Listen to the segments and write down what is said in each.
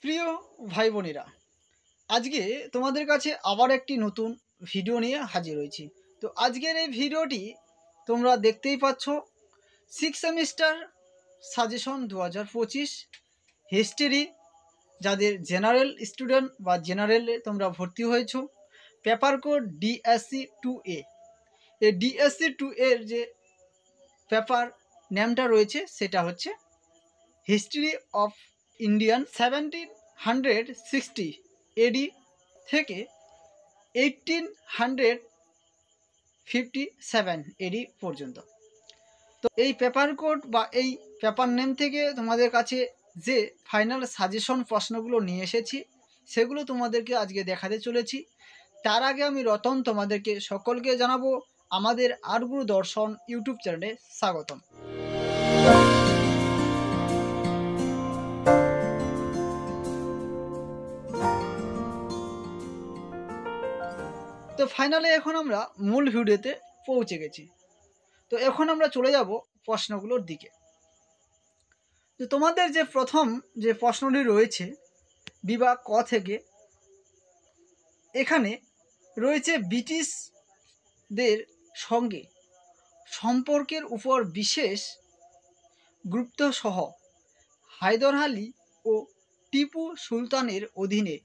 প্রিয় ভাই বোনেরা, আজকে তোমাদের কাছে আবার একটি নতুন ভিডিও নিয়ে হাজির হয়েছি। তো আজকের এই ভিডিওটি তোমরা দেখতেই পাচ্ছ, 6 সেমিস্টার সাজেশন 2025 হিস্ট্রি, যাদের জেনারেল স্টুডেন্ট বা জেনারেলে তোমরা ভর্তি হয়েছো, পেপার কোড DSC2A। এই DSC2 এর যে পেপার নেমটা রয়েছে সেটা হচ্ছে হিস্ট্রি অফ ইন্ডিয়ান 1760 AD থেকে 1857 AD পর্যন্ত। তো এই পেপার কোড বা এই পেপার নেম থেকে তোমাদের কাছে যে ফাইনাল সাজেশন প্রশ্নগুলো নিয়ে এসেছি সেগুলো তোমাদেরকে আজকে দেখাতে চলেছি। তার আগে আমি রতন তোমাদেরকে সকলকে জানাবো আমাদের আরগুরু দর্শন ইউটিউব চ্যানেলে স্বাগতম। তো ফাইনালে এখন আমরা মূল ভিডিওতে পৌঁছে গেছি। তো এখন আমরা চলে যাব প্রশ্নগুলোর দিকে। তো তোমাদের যে প্রথম যে প্রশ্নটি রয়েছে বিভাগ ক থেকে, এখানে রয়েছে ব্রিটিশদের সঙ্গে সম্পর্কের উপর বিশেষ গুরুত্ব সহ হায়দর আলী ও টিপু সুলতানের অধীনে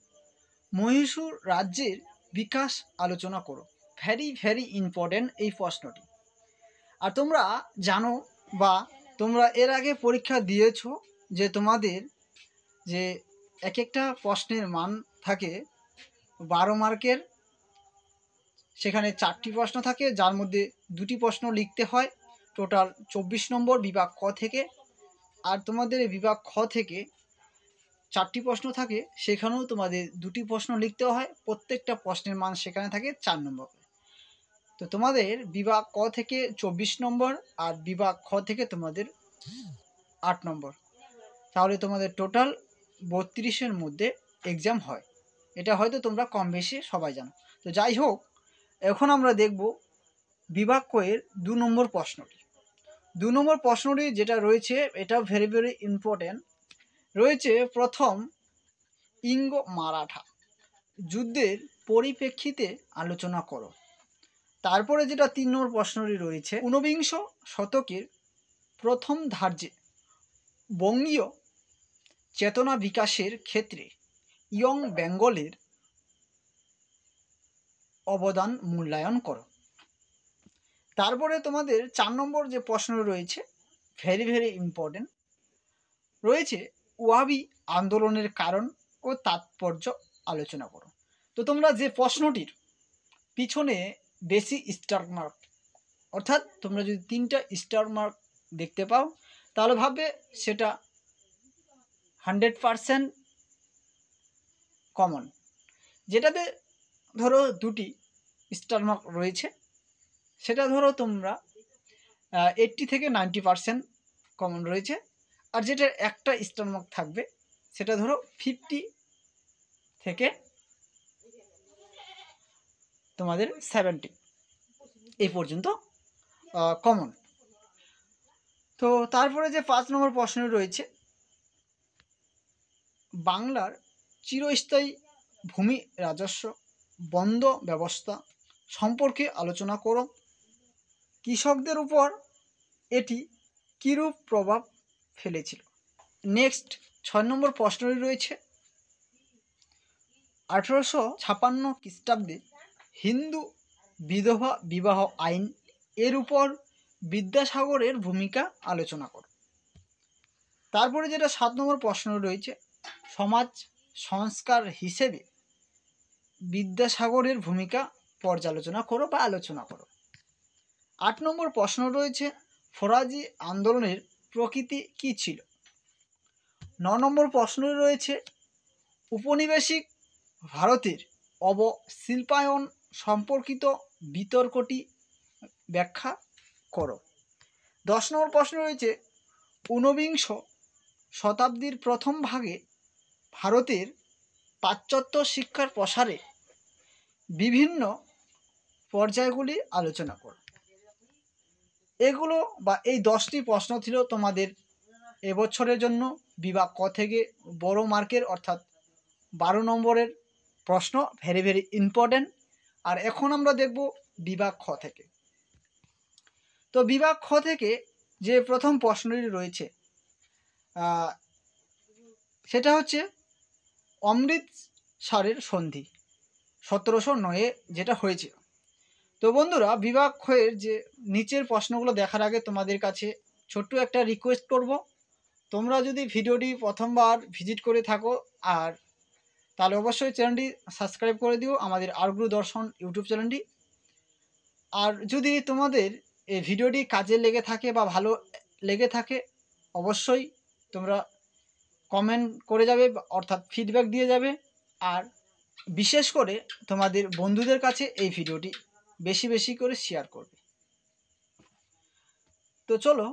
মহীশূর রাজ্যের বিকাশ আলোচনা করো। ভেরি ভেরি ইম্পর্টেন্ট এই প্রশ্নটি। আর তোমরা জানো বা তোমরা এর আগে পরীক্ষা দিয়েছো যে তোমাদের যে এক একটা প্রশ্নের মান থাকে 12 মার্কের, সেখানে 4টি প্রশ্ন থাকে, যার মধ্যে 2টি প্রশ্ন লিখতে হয়। টোটাল 24 নম্বর বিভাগ ক থেকে। আর তোমাদের বিভাগ খ থেকে 4টি প্রশ্ন থাকে, সেখানেও তোমাদের 2টি প্রশ্ন লিখতে হয়। প্রত্যেকটা প্রশ্নের মান সেখানে থাকে 4 নম্বর। তো তোমাদের বিভাগ ক থেকে 24 নম্বর আর বিভাগ খ থেকে তোমাদের 8 নম্বর। তাহলে তোমাদের টোটাল 32-এর মধ্যে এক্সাম হয়। এটা হয়তো তোমরা কম বেশি সবাই জানো। তো যাই হোক, এখন আমরা দেখব বিভাগ ক এর 2 নম্বর প্রশ্নটি। 2 নম্বর প্রশ্নটি যেটা রয়েছে এটা ভেরি ভেরি ইম্পর্টেন্ট রয়েছে। প্রথম ইঙ্গ মারাঠা যুদ্ধের পরিপ্রেক্ষিতে আলোচনা করো। তারপরে যেটা 3 নম্বর প্রশ্নটি রয়েছে, ঊনবিংশ শতকের প্রথম ধার্যে বঙ্গীয় চেতনা বিকাশের ক্ষেত্রে ইয়ং বেঙ্গলের অবদান মূল্যায়ন করো। তারপরে তোমাদের 4 নম্বর যে প্রশ্ন রয়েছে ভেরি ভেরি ইম্পর্টেন্ট রয়েছে, ওয়াবি আন্দোলনের কারণ ও তাৎপর্য আলোচনা করো। তো তোমরা যে প্রশ্নটির পিছনে বেশি স্টার মার্ক, অর্থাৎ তোমরা যদি 3টা স্টার মার্ক দেখতে পাও তাহলে ভাববে সেটা 100% কমন। যেটাতে ধরো 2টি স্টার মার্ক রয়েছে সেটা ধরো তোমরা 80 থেকে 90% কমন রয়েছে। আর যেটার একটা স্টার মার্ক থাকবে সেটা ধরো 50 থেকে তোমাদের 70 এই পর্যন্ত কমন। তো তারপরে যে 5 নম্বর প্রশ্ন রয়েছে, বাংলার চিরস্থায়ী ভূমি রাজস্ব বন্ধ ব্যবস্থা সম্পর্কে আলোচনা করো। কৃষকদের উপর এটি কীরূপ প্রভাব ফেলেছিল। নেক্সট 6 নম্বর প্রশ্নটি রয়েছে, 1856 খ্রিস্টাব্দে হিন্দু বিধবা বিবাহ আইন এর উপর বিদ্যাসাগরের ভূমিকা আলোচনা করো। তারপরে যেটা 7 নম্বর প্রশ্ন রয়েছে, সমাজ সংস্কার হিসেবে বিদ্যাসাগরের ভূমিকা পর্যালোচনা করো বা আলোচনা করো। 8 নম্বর প্রশ্ন রয়েছে, ফরাজি আন্দোলনের প্রকৃতি কী ছিল। 9 নম্বর প্রশ্ন রয়েছে, উপনিবেশিক ভারতের অবশিল্পায়ন সম্পর্কিত বিতর্কটি ব্যাখ্যা করো। 10 নম্বর প্রশ্ন রয়েছে, ঊনবিংশ শতাব্দীর প্রথম ভাগে ভারতের পাশ্চাত্য শিক্ষার প্রসারে বিভিন্ন পর্যায়গুলি আলোচনা করো। এগুলো বা এই 10টি প্রশ্ন ছিল তোমাদের এবছরের জন্য বিভাগ ক থেকে বড় মার্কের অর্থাৎ 12 নম্বরের প্রশ্ন, ভেরি ভেরি ইম্পর্টেন্ট। আর এখন আমরা দেখব বিভাগ খ থেকে। তো বিভাগ খ থেকে যে প্রথম প্রশ্নটি রয়েছে সেটা হচ্ছে অমৃতসরের সন্ধি 1709-এ যেটা হয়েছিল। তো বন্ধুরা, বিভাগ ক্ষয়ের যে নিচের প্রশ্নগুলো দেখার আগে তোমাদের কাছে ছোট্ট একটা রিকোয়েস্ট করব, তোমরা যদি ভিডিওটি প্রথমবার ভিজিট করে থাকো আর তাহলে অবশ্যই চ্যানেলটি সাবস্ক্রাইব করে দিও, আমাদের আরগুরু দর্শন ইউটিউব চ্যানেলটি। আর যদি তোমাদের এই ভিডিওটি কাজে লেগে থাকে বা ভালো লেগে থাকে, অবশ্যই তোমরা কমেন্ট করে যাবে, অর্থাৎ ফিডব্যাক দিয়ে যাবে। আর বিশেষ করে তোমাদের বন্ধুদের কাছে এই ভিডিওটি বেশি বেশি করে শেয়ার করবে। তো চলো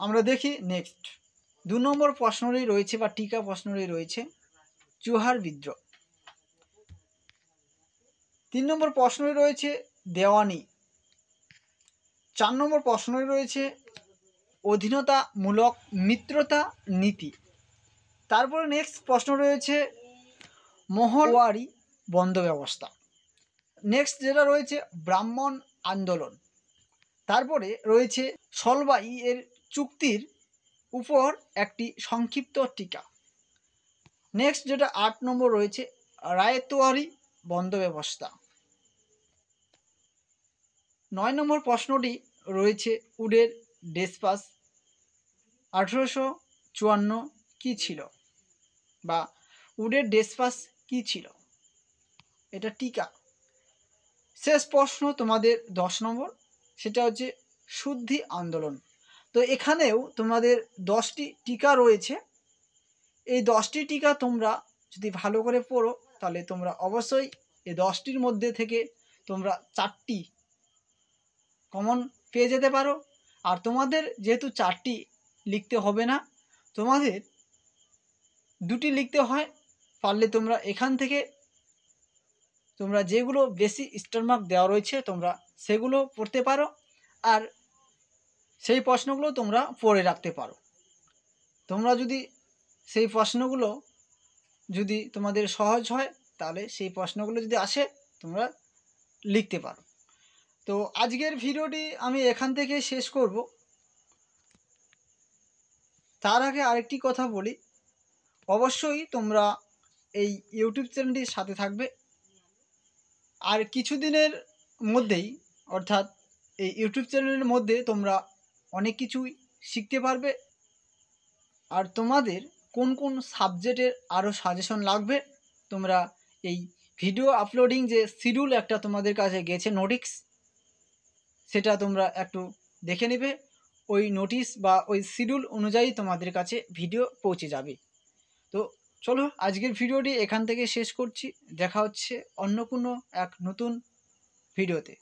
আমরা দেখি নেক্সট 2 নম্বর প্রশ্নটি রয়েছে বা টিকা প্রশ্নটি রয়েছে চুহার বিদ্রোহ। 3 নম্বর প্রশ্নটি রয়েছে দেওয়ানি। 4 নম্বর প্রশ্নটি রয়েছে অধীনতামূলক মিত্রতা নীতি। তারপরে নেক্সট প্রশ্ন রয়েছে মহলওয়ারি বন্ধ ব্যবস্থা। নেক্সট যেটা রয়েছে ব্রাহ্মণ আন্দোলন। তারপরে রয়েছে সলবাই এর চুক্তির উপর একটি সংক্ষিপ্ত টিকা। নেক্সট যেটা 8 নম্বর রয়েছে রায়তওয়ারি বন্ধ ব্যবস্থা। 9 নম্বর প্রশ্নটি রয়েছে উডের ডেসপাস 1854 কি ছিল, বা উডের ডেসপাস কি ছিল, এটা টিকা। শেষ প্রশ্ন তোমাদের 10 নম্বর, সেটা হচ্ছে শুদ্ধি আন্দোলন। তো এখানেও তোমাদের 10টি টিকা রয়েছে। এই 10টি টিকা তোমরা যদি ভালো করে পড়ো তাহলে তোমরা অবশ্যই এই 10টির মধ্যে থেকে তোমরা 4টি কমন পেয়ে যেতে পারো। আর তোমাদের যেহেতু 4টি লিখতে হবে না, তোমাদের 2টি লিখতে হয়, পারলে তোমরা এখান থেকে তোমরা যেগুলো বেশি স্টার মার্ক দেওয়া রয়েছে তোমরা সেগুলো পড়তে পারো, আর সেই প্রশ্নগুলো তোমরা পড়ে রাখতে পারো। তোমরা যদি সেই প্রশ্নগুলো যদি তোমাদের সহজ হয় তাহলে সেই প্রশ্নগুলো যদি আসে তোমরা লিখতে পারো। তো আজকের ভিডিওটি আমি এখান থেকে শেষ করব। তার আগে আরেকটি কথা বলি, অবশ্যই তোমরা এই ইউটিউব চ্যানেলটির সাথে থাকবে। আর কিছুদিনের মধ্যেই, অর্থাৎ এই ইউটিউব চ্যানেলের মধ্যে তোমরা অনেক কিছুই শিখতে পারবে। আর তোমাদের কোন কোন সাবজেক্টের আরও সাজেশন লাগবে, তোমরা এই ভিডিও আপলোডিং যে শিডিউল একটা তোমাদের কাছে গেছে নোটিস, সেটা তোমরা একটু দেখে নেবে। ওই নোটিশ বা ওই শিডিউল অনুযায়ী তোমাদের কাছে ভিডিও পৌঁছে যাবে। তো চলো আজকের ভিডিওটি এখান থেকে শেষ করছি। দেখা হচ্ছে অন্য কোনো এক নতুন ভিডিওতে।